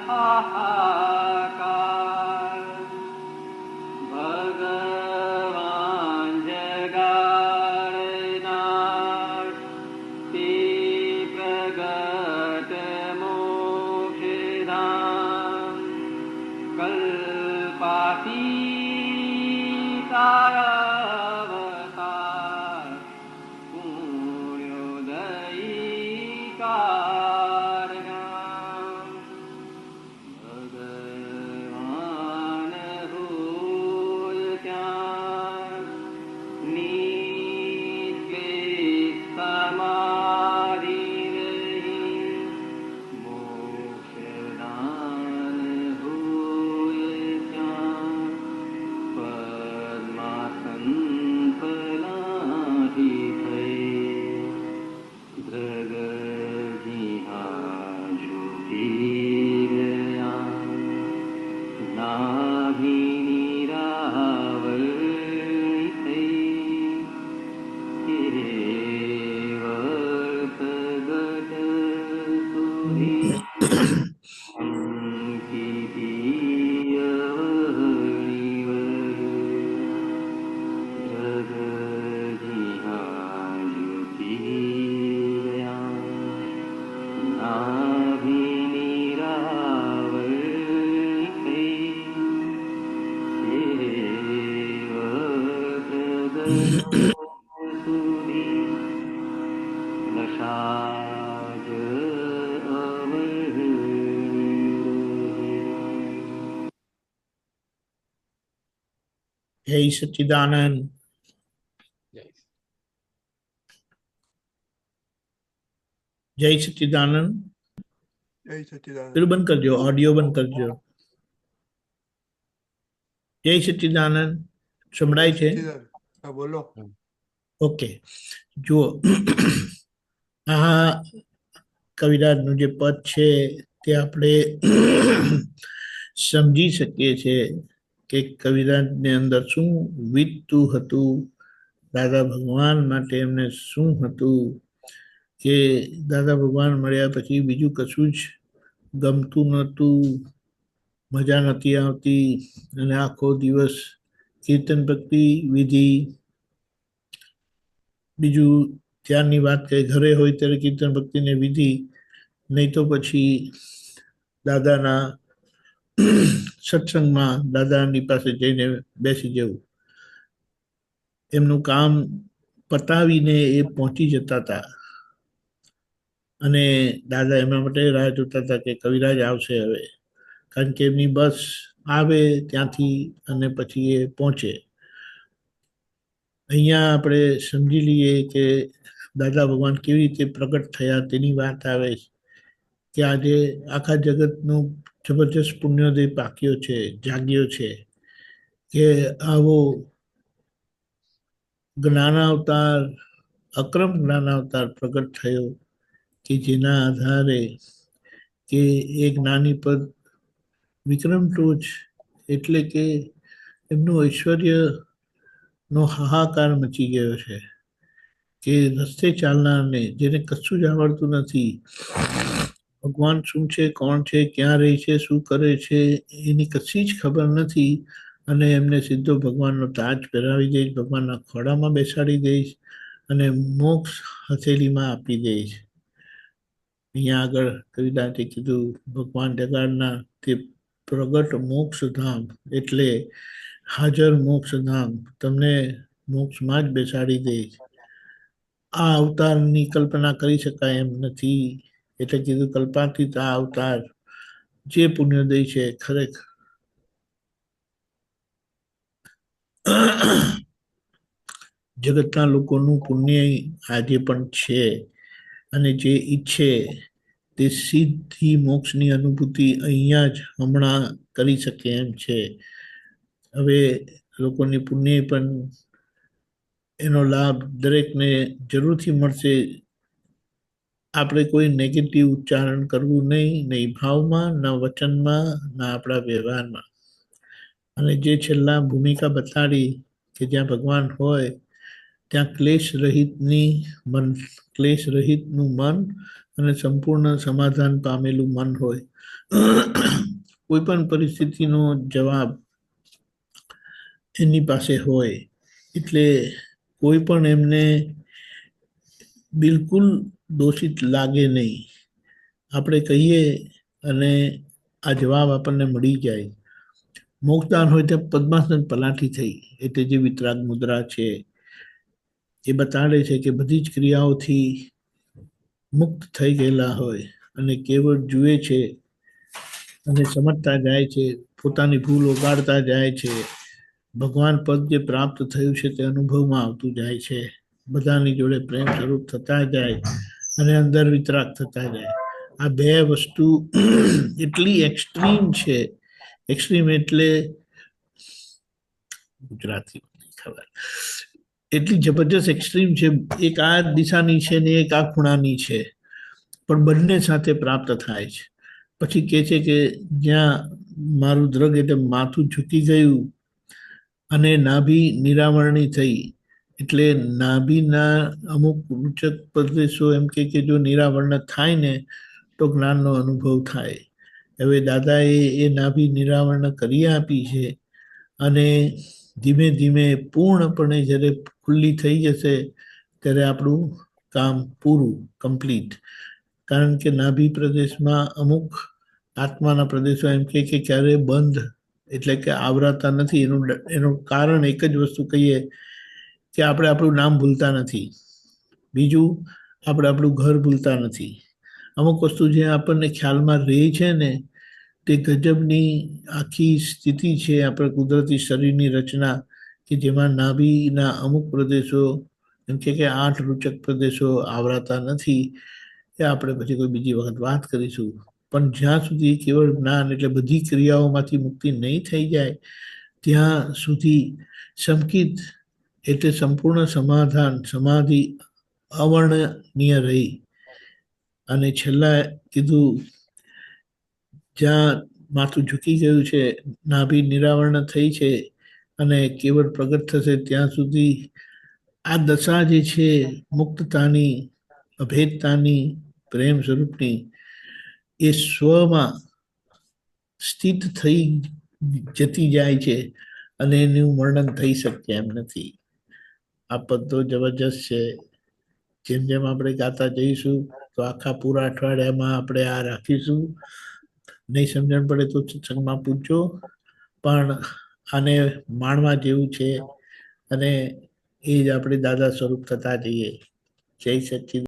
હાહાકાર. ભગવાન જગાડનાર તે પ્રગટ મોક્ષધામ. કલ્પાતીતા અવતાર પુણ્યોદયી કારગામ. ભગવાન હોય ત્યાં નિક્લેશ સમાધિ રહી. મોક્ષદાન હોય ત્યાં પદ્માસન પલાઠી થઈ. ધ્રગજીહા ઝૂકી ગયા નાભિની રાવળી થઈ. કેવળ પ્રગટ સુધી અંકિતી અવળી વળી. ધ્રગજીહા ઝૂકી ગયા નાભિની રાવળી થઈ. કેવળ પ્રગટ સુધી દશાજ અવળી. જય સચ્ચિદાનંદ. જય સચ્ચિદાનંદ. જય સચ્ચિદાનંદ. પેલું બંધ કરજો, ઓડિયો બંધ કરજો. જય સચ્ચિદાનંદ. સંભળાય છે? સચ્ચિદાનંદ. હા, બોલો. ઓકે, જુઓ, આ કવિરાજનું જે પદ છે તે આપણે સમજી શકીએ છીએ કે કવિરાજની અંદર શું વીતતું હતું, દાદા ભગવાન માટે એમને શું હતું કે દાદા ભગવાન મળ્યા પછી બીજું કશું જ ગમતું નહોતું, મજા નથી આવતી, અને આખો દિવસ કીર્તન ભક્તિ વિધિ. બીજું ત્યારની વાત કરીએ, ઘરે હોય ત્યારે કીર્તન ભક્તિને વિધિ, નહીં તો પછી દાદાના સત્સંગમાં દાદાની પાસે જઈને બેસી જવું. એમનું કામ પતાવીને એ પહોંચી જતા હતા અને દાદા એમના માટે રાહ જોતા હતા કે કવિરાજ આવશે હવે, કારણ કે એમની બસ આવે ત્યાંથી અને પછી એ પહોંચે. અહીંયા આપણે સમજી લઈએ કે દાદા ભગવાન કેવી રીતે પ્રગટ થયા તેની વાત આવે કે આજે આખા જગતનું જબરજસ્ત પુણ્યોદય પાક્યો છે, જાગ્યો છે કે આવો જ્ઞાનાવતાર, અક્રમ જ્ઞાનાવતાર પ્રગટ થયો કે જેના આધારે કે એ જ્ઞાની પદ વિક્રમ ટોચ, એટલે કે એમનું ઐશ્વર્ય નો હાહાકાર મચી ગયો છે કે રસ્તે ચાલનારને જેને કશું જ આવડતું નથી, ભગવાન શું છે, કોણ છે, ક્યાં રહે છે, શું કરે છે, એની કશી જ ખબર નથી, અને એમને સીધો ભગવાનનો તાજ પહેરાવી દઈશ, ભગવાનના ખોળામાં બેસાડી દઈશ અને મોક્ષ હથેળીમાં આપી દઈશ. અહીંયા આગળ કવિરાજે કીધું ભગવાન જગાડનાર તે પ્રગટ મોક્ષધામ, એટલે હાજર મોક્ષધામ, તમને મોક્ષમાં જ બેસાડી દે. આ અવતારની કલ્પના કરી શકાય એમ નથી, એટલે કીધું કલ્પાતીત આ અવતાર જે પુણ્યોદય છે ખરેખર જગતના લોકોનું પુણ્ય આજે પણ છે, અને જે ઈચ્છે તે સીધી મોક્ષની અનુભૂતિ અહીંયા જ હમણાં કરી શકે એમ છે. હવે લોકોની પુણ્ય પણ એનો લાભ દરેકને જરૂરથી મળશે. આપણે કોઈ નેગેટિવ ઉચ્ચારણ કરવું નહીં, નહીં ભાવમાં, ન વચનમાં, ના આપણા વ્યવહારમાં. અને જે છેલ્લા ભૂમિકા બતાડી કે જ્યાં ભગવાન હોય ત્યાં ક્લેશ રહિતનું મન અને સંપૂર્ણ સમાધાન પામેલું મન હોય. કોઈ પણ પરિસ્થિતિનો જવાબ એની પાસે હોય એટલે કોઈ પણ એમને બિલકુલ દોષિત લાગે નહીં. આપણે કહીએ અને આ જવાબ આપણને મળી જાય. મોક્ષદાન હોય તે પદ્માસન પલાઠી થઈ એટલે જે વિતરાગ મુદ્રા છે એ બતાડે છે કે બધી જ ક્રિયાઓથી મુક્ત થઈ ગયેલા હોય અને કેવળ જુએ છે અને સમજતા જાય છે, પોતાની ભૂલ ઓગાળતા જાય છે. ભગવાન પદ જે પ્રાપ્ત થયું છે તે અનુભવમાં આવતું જાય છે. બધાની જોડે પ્રેમ સ્વરૂપ થતા જાય અને અંદર વિતરાગ થતા જાય. આ બે વસ્તુ એટલી એક્સ્ટ્રીમ છે. એક્સ્ટ્રીમ એટલે ગુજરાતી ખબર, એટલી જબરજસ્ત એક્સ્ટ્રીમ છે. એક આ દિશાની છે ને એક આ ખૂણાની છે, પણ બંને સાથે પ્રાપ્ત થાય છે. પછી કે છે કે જ્યાં મારું દ્રગ એટલે માથું ઝૂકી ગયું અને નાભી નિરાવરણી થઈ એટલે નાભીના અમુક રૂચક પ્રદેશો એમ કે જો નિરાવરણ થાય ને તો જ્ઞાનનો અનુભવ થાય. હવે દાદાએ એ નાભી નિરાવરણ કરી આપી છે અને ધીમે ધીમે પૂર્ણપણે જ્યારે ખુલ્લી થઈ જશે ત્યારે આપણું કામ પૂરું, કમ્પ્લીટ. કારણ કે નાભી પ્રદેશમાં અમુક આત્માના પ્રદેશો એમ કે ક્યારે બંધ એટલે કે આવરાતા નથી. એનું કારણ એક જ વસ્તુ કહીએ કે આપણે આપણું નામ ભૂલતા નથી. બીજું, આપણે આપણું ઘર ભૂલતા નથી. અમુક વસ્તુ જે આપણને ખ્યાલમાં રહે છે ને તે ગજબની આખી સ્થિતિ છે આપણે કુદરતી શરીરની રચના કે જેમાં નાભીના અમુક પ્રદેશો એમ કે 8 રૂચક પ્રદેશો આવરાતા નથી. એ આપણે પછી કોઈ બીજી વખત વાત કરીશું. પણ જ્યાં સુધી કેવળ જ્ઞાન એટલે બધી ક્રિયાઓમાંથી મુક્તિ નહીં થઈ જાય ત્યાં સુધી સંકિત એટલે સંપૂર્ણ સમાધાન, સમાધિ અવર્ણનીય રહી. અને છેલ્લા કીધું જ્યાં માથું ઝૂકી ગયું છે, નાભી નિરાવરણ થઈ છે અને કેવળ પ્રગટ થશે ત્યાં સુધી આ દશા જે છે મુક્તતાની, અભેદતાની, પ્રેમ સ્વરૂપની એ સ્વમાં સ્થિત થઈ જતી જાય છે અને એનું વર્ણન થઈ શકે એમ નથી. આ પદ તો જબરજસ્ત છે. જેમ જેમ આપણે ગાતા જઈશું તો આખા પૂરા અઠવાડિયામાં આપણે આ રાખીશું. નહીં સમજણ પડે તો સત્સંગમાં પૂછજો, પણ આને માણવા જેવું છે અને એ જ આપણે દાદા સ્વરૂપ થતા જઈએ. જય સચ્ચિદાનંદ.